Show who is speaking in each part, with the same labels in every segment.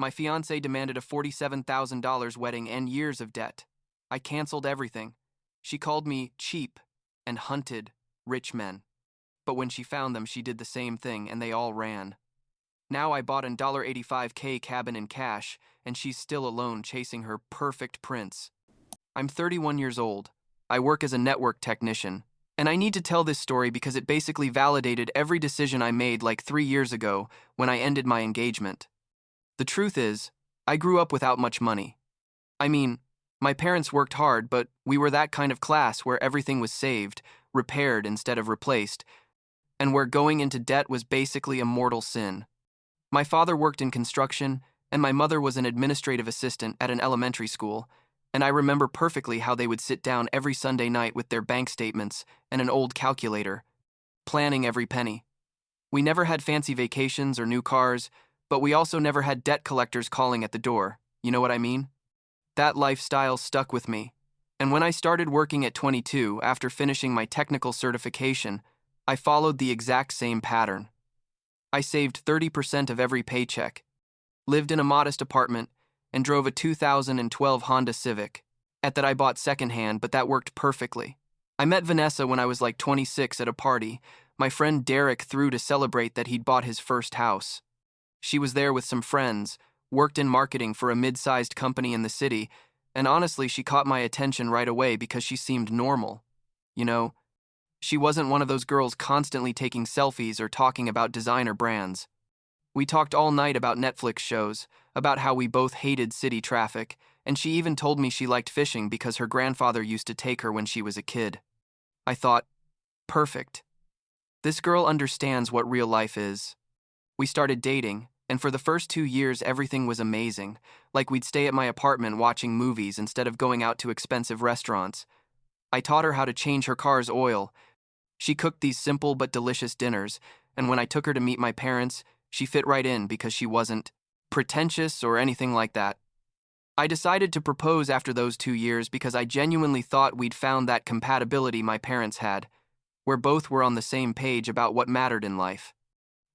Speaker 1: My fiancée demanded a $47,000 wedding and years of debt. I canceled everything. She called me cheap and hunted rich men. But when she found them, she did the same thing, and they all ran. Now I bought an $85K cabin in cash, and she's still alone chasing her perfect prince. I'm 31 years old. I work as a network technician, and I need to tell this story because it basically validated every decision I made like 3 years ago when I ended my engagement. The truth is, I grew up without much money. I mean, my parents worked hard, but we were that kind of class where everything was saved, repaired instead of replaced, and where going into debt was basically a mortal sin. My father worked in construction, and my mother was an administrative assistant at an elementary school, and I remember perfectly how they would sit down every Sunday night with their bank statements and an old calculator, planning every penny. We never had fancy vacations or new cars, but we also never had debt collectors calling at the door. You know what I mean? That lifestyle stuck with me. And when I started working at 22 after finishing my technical certification, I followed the exact same pattern. I saved 30% of every paycheck, lived in a modest apartment, and drove a 2012 Honda Civic. At that I bought secondhand, but that worked perfectly. I met Vanessa when I was like 26 at a party. My friend Derek threw to celebrate that he'd bought his first house. She was there with some friends, worked in marketing for a mid-sized company in the city, and honestly, she caught my attention right away because she seemed normal. You know, she wasn't one of those girls constantly taking selfies or talking about designer brands. We talked all night about Netflix shows, about how we both hated city traffic, and she even told me she liked fishing because her grandfather used to take her when she was a kid. I thought, perfect. This girl understands what real life is. We started dating, and for the first 2 years everything was amazing, like we'd stay at my apartment watching movies instead of going out to expensive restaurants. I taught her how to change her car's oil. She cooked these simple but delicious dinners, and when I took her to meet my parents, she fit right in because she wasn't pretentious or anything like that. I decided to propose after those 2 years because I genuinely thought we'd found that compatibility my parents had, where both were on the same page about what mattered in life.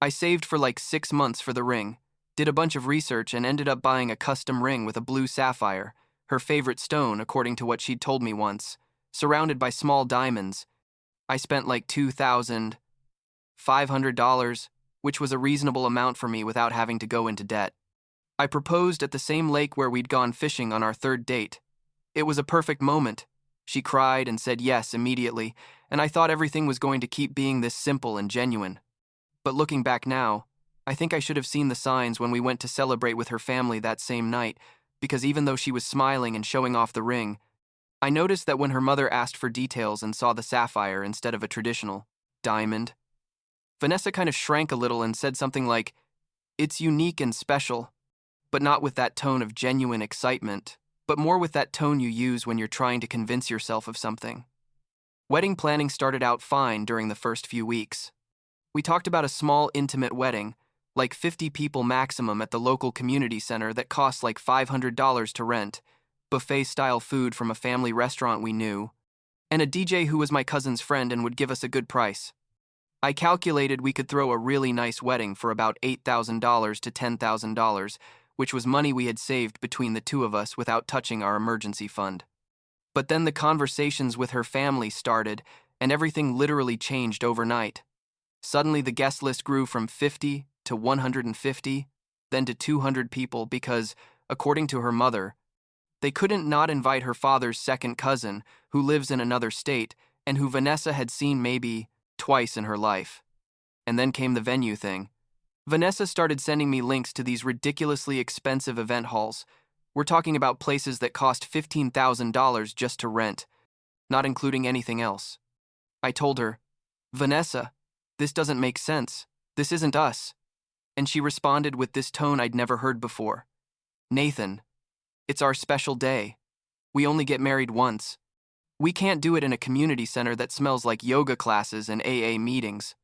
Speaker 1: I saved for like 6 months for the ring, did a bunch of research, and ended up buying a custom ring with a blue sapphire, her favorite stone according to what she'd told me once, surrounded by small diamonds. I spent like $2,500, which was a reasonable amount for me without having to go into debt. I proposed at the same lake where we'd gone fishing on our third date. It was a perfect moment. She cried and said yes immediately, and I thought everything was going to keep being this simple and genuine. But looking back now, I think I should have seen the signs when we went to celebrate with her family that same night, because even though she was smiling and showing off the ring, I noticed that when her mother asked for details and saw the sapphire instead of a traditional diamond, Vanessa kind of shrank a little and said something like, "It's unique and special," but not with that tone of genuine excitement, but more with that tone you use when you're trying to convince yourself of something. Wedding planning started out fine during the first few weeks. We talked about a small, intimate wedding, like 50 people maximum at the local community center that cost like $500 to rent, buffet-style food from a family restaurant we knew, and a DJ who was my cousin's friend and would give us a good price. I calculated we could throw a really nice wedding for about $8,000 to $10,000, which was money we had saved between the two of us without touching our emergency fund. But then the conversations with her family started, and everything literally changed overnight. Suddenly the guest list grew from 50 to 150, then to 200 people because, according to her mother, they couldn't not invite her father's second cousin, who lives in another state, and who Vanessa had seen maybe twice in her life. And then came the venue thing. Vanessa started sending me links to these ridiculously expensive event halls. We're talking about places that cost $15,000 just to rent, not including anything else. I told her, "Vanessa, this doesn't make sense. This isn't us." And she responded with this tone I'd never heard before. "Nathan, it's our special day. We only get married once. We can't do it in a community center that smells like yoga classes and AA meetings."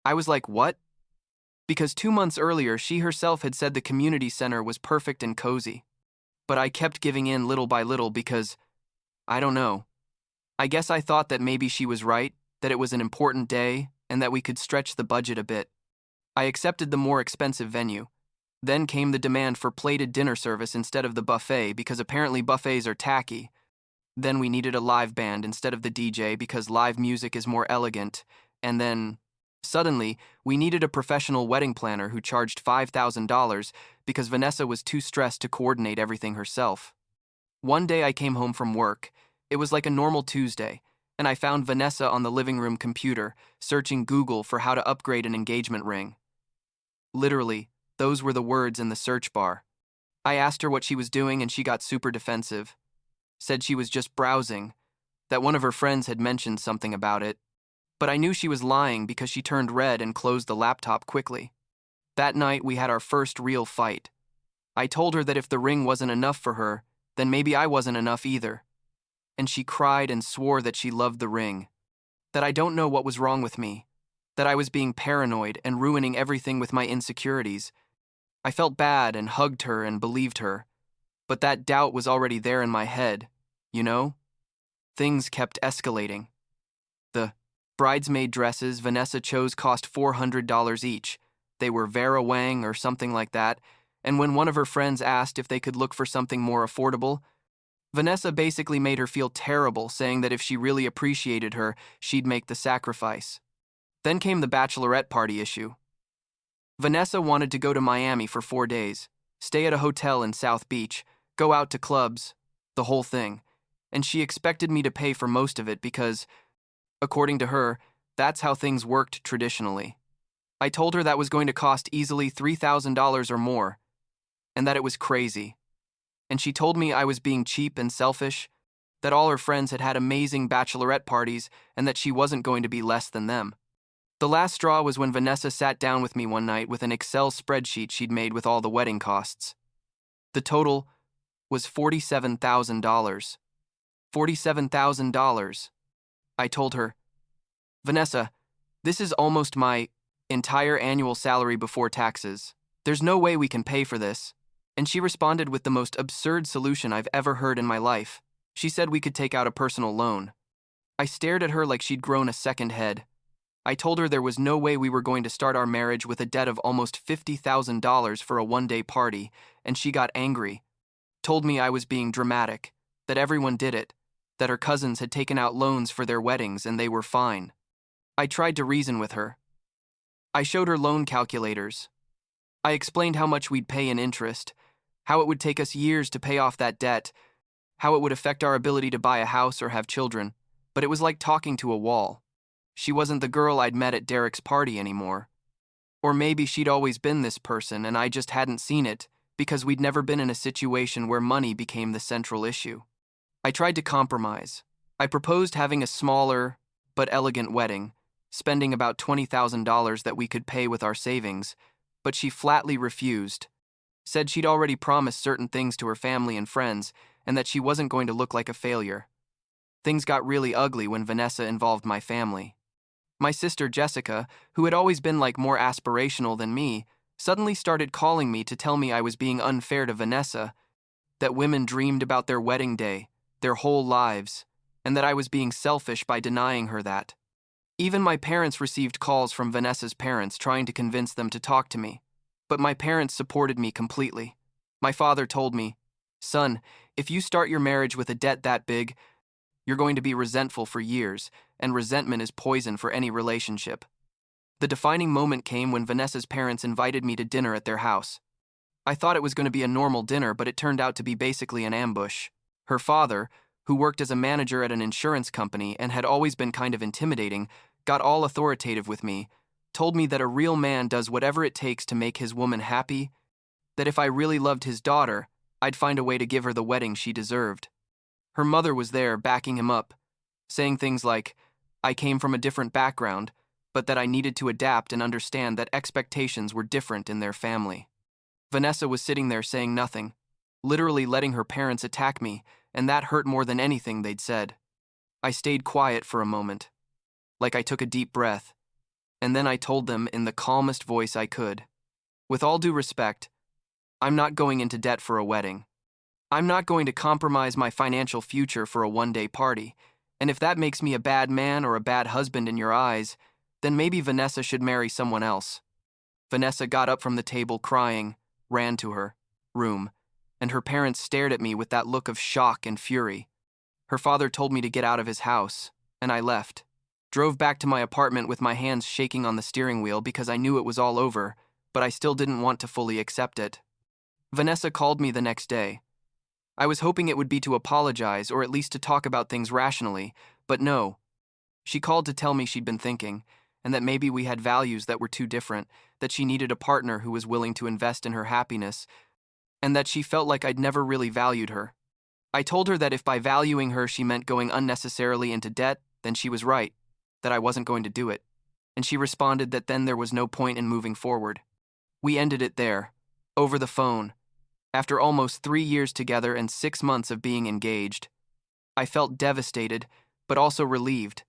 Speaker 1: I was like, "What?" Because 2 months earlier, she herself had said the community center was perfect and cozy. But I kept giving in little by little because, I don't know. I guess I thought that maybe she was right, that it was an important day, and that we could stretch the budget a bit. I accepted the more expensive venue. Then came the demand for plated dinner service instead of the buffet because apparently buffets are tacky. Then we needed a live band instead of the DJ because live music is more elegant. And then, suddenly, we needed a professional wedding planner who charged $5,000 because Vanessa was too stressed to coordinate everything herself. One day I came home from work. It was like a normal Tuesday, and I found Vanessa on the living room computer, searching Google for how to upgrade an engagement ring. Literally, those were the words in the search bar. I asked her what she was doing and she got super defensive. Said she was just browsing, that one of her friends had mentioned something about it. But I knew she was lying because she turned red and closed the laptop quickly. That night we had our first real fight. I told her that if the ring wasn't enough for her, then maybe I wasn't enough either. And she cried and swore that she loved the ring. That I don't know what was wrong with me. That I was being paranoid and ruining everything with my insecurities. I felt bad and hugged her and believed her. But that doubt was already there in my head, you know? Things kept escalating. The bridesmaid dresses Vanessa chose cost $400 each. They were Vera Wang or something like that, and when one of her friends asked if they could look for something more affordable, Vanessa basically made her feel terrible, saying that if she really appreciated her, she'd make the sacrifice. Then came the bachelorette party issue. Vanessa wanted to go to Miami for 4 days, stay at a hotel in South Beach, go out to clubs, the whole thing, and she expected me to pay for most of it because, according to her, that's how things worked traditionally. I told her that was going to cost easily $3,000 or more, and that it was crazy. And she told me I was being cheap and selfish, that all her friends had had amazing bachelorette parties and that she wasn't going to be less than them. The last straw was when Vanessa sat down with me one night with an Excel spreadsheet she'd made with all the wedding costs. The total was $47,000. $47,000. I told her, Vanessa, this is almost my entire annual salary before taxes. There's no way we can pay for this. And she responded with the most absurd solution I've ever heard in my life. She said we could take out a personal loan. I stared at her like she'd grown a second head. I told her there was no way we were going to start our marriage with a debt of almost $50,000 for a one-day party, and she got angry. Told me I was being dramatic, that everyone did it, that her cousins had taken out loans for their weddings and they were fine. I tried to reason with her. I showed her loan calculators. I explained how much we'd pay in interest, how it would take us years to pay off that debt, how it would affect our ability to buy a house or have children, but it was like talking to a wall. She wasn't the girl I'd met at Derek's party anymore. Or maybe she'd always been this person and I just hadn't seen it because we'd never been in a situation where money became the central issue. I tried to compromise. I proposed having a smaller but elegant wedding, spending about $20,000 that we could pay with our savings, but she flatly refused. Said she'd already promised certain things to her family and friends and that she wasn't going to look like a failure. Things got really ugly when Vanessa involved my family. My sister Jessica, who had always been more aspirational than me, suddenly started calling me to tell me I was being unfair to Vanessa, that women dreamed about their wedding day, their whole lives, and that I was being selfish by denying her that. Even my parents received calls from Vanessa's parents trying to convince them to talk to me, but my parents supported me completely. My father told me, "Son, if you start your marriage with a debt that big, you're going to be resentful for years, and resentment is poison for any relationship." The defining moment came when Vanessa's parents invited me to dinner at their house. I thought it was going to be a normal dinner, but it turned out to be basically an ambush. Her father, who worked as a manager at an insurance company and had always been kind of intimidating, got all authoritative with me, told me that a real man does whatever it takes to make his woman happy, that if I really loved his daughter, I'd find a way to give her the wedding she deserved. Her mother was there backing him up, saying things like, I came from a different background, but that I needed to adapt and understand that expectations were different in their family. Vanessa was sitting there saying nothing, literally letting her parents attack me, and that hurt more than anything they'd said. I stayed quiet for a moment, like I took a deep breath, and then I told them in the calmest voice I could, with all due respect, I'm not going into debt for a wedding. I'm not going to compromise my financial future for a one-day party, and if that makes me a bad man or a bad husband in your eyes, then maybe Vanessa should marry someone else. Vanessa got up from the table crying, ran to her room, and her parents stared at me with that look of shock and fury. Her father told me to get out of his house, and I left. Drove back to my apartment with my hands shaking on the steering wheel because I knew it was all over, but I still didn't want to fully accept it. Vanessa called me the next day. I was hoping it would be to apologize or at least to talk about things rationally, but no. She called to tell me she'd been thinking, and that maybe we had values that were too different, that she needed a partner who was willing to invest in her happiness, and that she felt like I'd never really valued her. I told her that if by valuing her she meant going unnecessarily into debt, then she was right, that I wasn't going to do it, and she responded that then there was no point in moving forward. We ended it there, over the phone. After almost 3 years together and 6 months of being engaged, I felt devastated, but also relieved,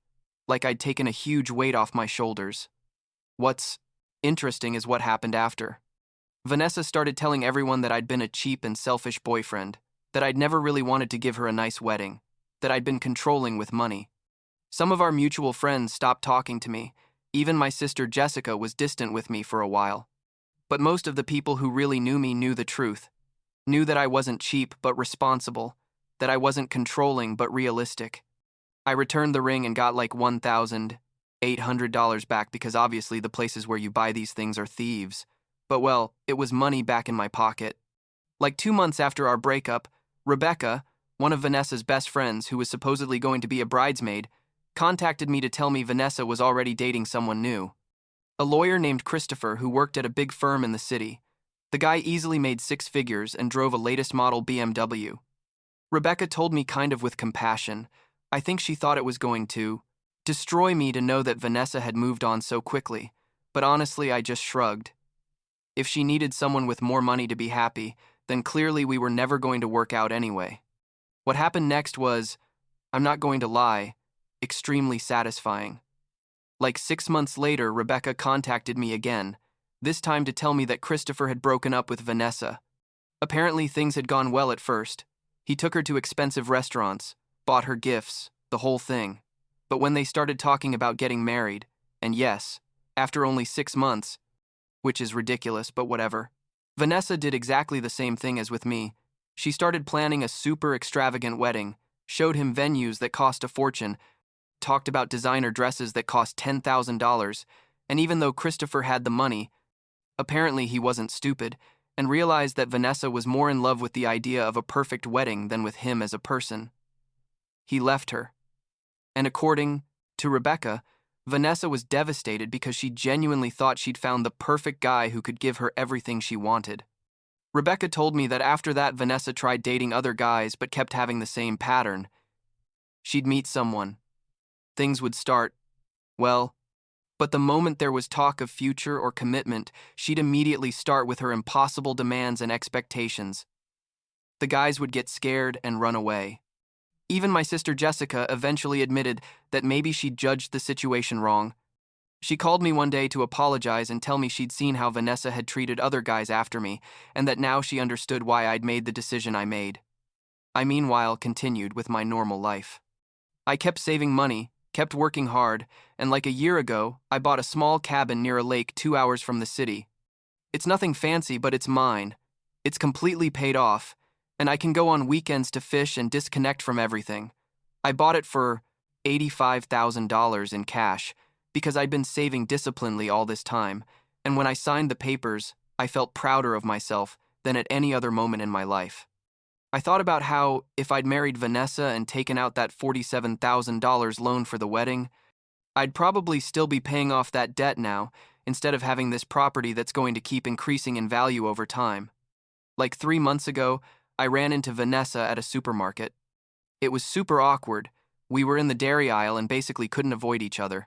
Speaker 1: like I'd taken a huge weight off my shoulders. What's interesting is what happened after. Vanessa started telling everyone that I'd been a cheap and selfish boyfriend, that I'd never really wanted to give her a nice wedding, that I'd been controlling with money. Some of our mutual friends stopped talking to me. Even my sister Jessica was distant with me for a while. But most of the people who really knew me knew the truth, knew that I wasn't cheap but responsible, that I wasn't controlling but realistic. I returned the ring and got like $1,800 back because obviously the places where you buy these things are thieves. But well, it was money back in my pocket. Like 2 months after our breakup, Rebecca, one of Vanessa's best friends who was supposedly going to be a bridesmaid, contacted me to tell me Vanessa was already dating someone new. A lawyer named Christopher who worked at a big firm in the city. The guy easily made 6 figures and drove a latest model BMW. Rebecca told me kind of with compassion. I think she thought it was going to destroy me to know that Vanessa had moved on so quickly, but honestly I just shrugged. If she needed someone with more money to be happy, then clearly we were never going to work out anyway. What happened next was, I'm not going to lie, extremely satisfying. Like 6 months later, Rebecca contacted me again, this time to tell me that Christopher had broken up with Vanessa. Apparently things had gone well at first. He took her to expensive restaurants, bought her gifts, the whole thing. But when they started talking about getting married, and yes, after only 6 months, which is ridiculous, but whatever, Vanessa did exactly the same thing as with me. She started planning a super extravagant wedding, showed him venues that cost a fortune, talked about designer dresses that cost $10,000, and even though Christopher had the money, apparently he wasn't stupid, and realized that Vanessa was more in love with the idea of a perfect wedding than with him as a person. He left her. And according to Rebecca, Vanessa was devastated because she genuinely thought she'd found the perfect guy who could give her everything she wanted. Rebecca told me that after that Vanessa tried dating other guys but kept having the same pattern. She'd meet someone. Things would start, well, but the moment there was talk of future or commitment, she'd immediately start with her impossible demands and expectations. The guys would get scared and run away. Even my sister Jessica eventually admitted that maybe she'd judged the situation wrong. She called me one day to apologize and tell me she'd seen how Vanessa had treated other guys after me, and that now she understood why I'd made the decision I made. I meanwhile continued with my normal life. I kept saving money, kept working hard, and like a year ago, I bought a small cabin near a lake 2 hours from the city. It's nothing fancy, but it's mine. It's completely paid off, and I can go on weekends to fish and disconnect from everything. I bought it for $85,000 in cash because I'd been saving disciplinedly all this time, and when I signed the papers, I felt prouder of myself than at any other moment in my life. I thought about how, if I'd married Vanessa and taken out that $47,000 loan for the wedding, I'd probably still be paying off that debt now, instead of having this property that's going to keep increasing in value over time. Like 3 months ago, I ran into Vanessa at a supermarket. It was super awkward. We were in the dairy aisle and basically couldn't avoid each other.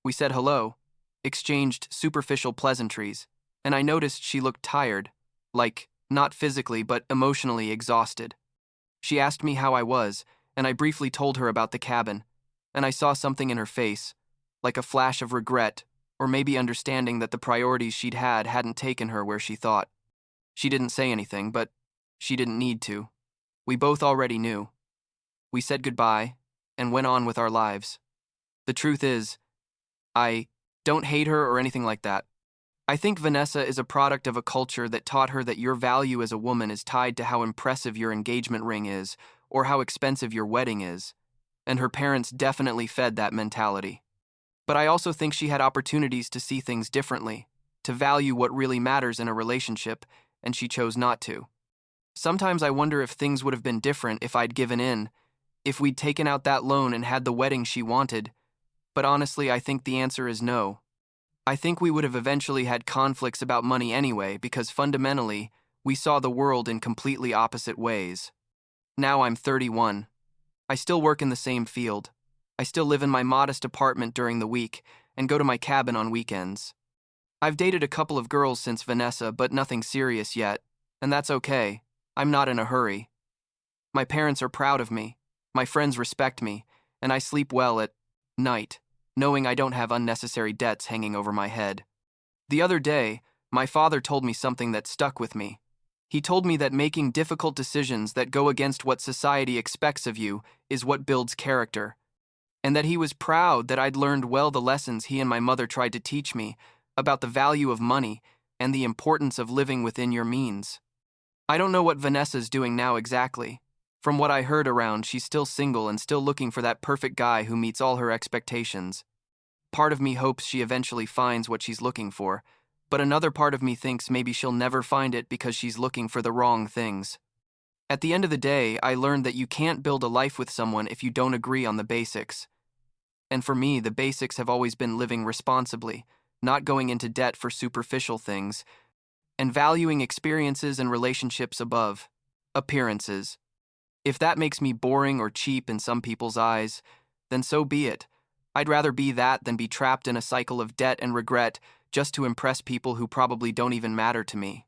Speaker 1: We said hello, exchanged superficial pleasantries, and I noticed she looked tired, like, not physically but emotionally exhausted. She asked me how I was, and I briefly told her about the cabin, and I saw something in her face, like a flash of regret, or maybe understanding that the priorities she'd had hadn't taken her where she thought. She didn't say anything, but she didn't need to. We both already knew. We said goodbye, and went on with our lives. The truth is, I don't hate her or anything like that. I think Vanessa is a product of a culture that taught her that your value as a woman is tied to how impressive your engagement ring is or how expensive your wedding is, and her parents definitely fed that mentality. But I also think she had opportunities to see things differently, to value what really matters in a relationship, and she chose not to. Sometimes I wonder if things would have been different if I'd given in, if we'd taken out that loan and had the wedding she wanted, but honestly, I think the answer is no. I think we would have eventually had conflicts about money anyway because fundamentally, we saw the world in completely opposite ways. Now I'm 31. I still work in the same field. I still live in my modest apartment during the week and go to my cabin on weekends. I've dated a couple of girls since Vanessa, but nothing serious yet, and that's okay. I'm not in a hurry. My parents are proud of me, my friends respect me, and I sleep well at night, knowing I don't have unnecessary debts hanging over my head. The other day, my father told me something that stuck with me. He told me that making difficult decisions that go against what society expects of you is what builds character, and that he was proud that I'd learned well the lessons he and my mother tried to teach me about the value of money and the importance of living within your means. I don't know what Vanessa's doing now exactly. From what I heard around, she's still single and still looking for that perfect guy who meets all her expectations. Part of me hopes she eventually finds what she's looking for, but another part of me thinks maybe she'll never find it because she's looking for the wrong things. At the end of the day, I learned that you can't build a life with someone if you don't agree on the basics. And for me, the basics have always been living responsibly, not going into debt for superficial things, and valuing experiences and relationships above appearances. If that makes me boring or cheap in some people's eyes, then so be it. I'd rather be that than be trapped in a cycle of debt and regret just to impress people who probably don't even matter to me.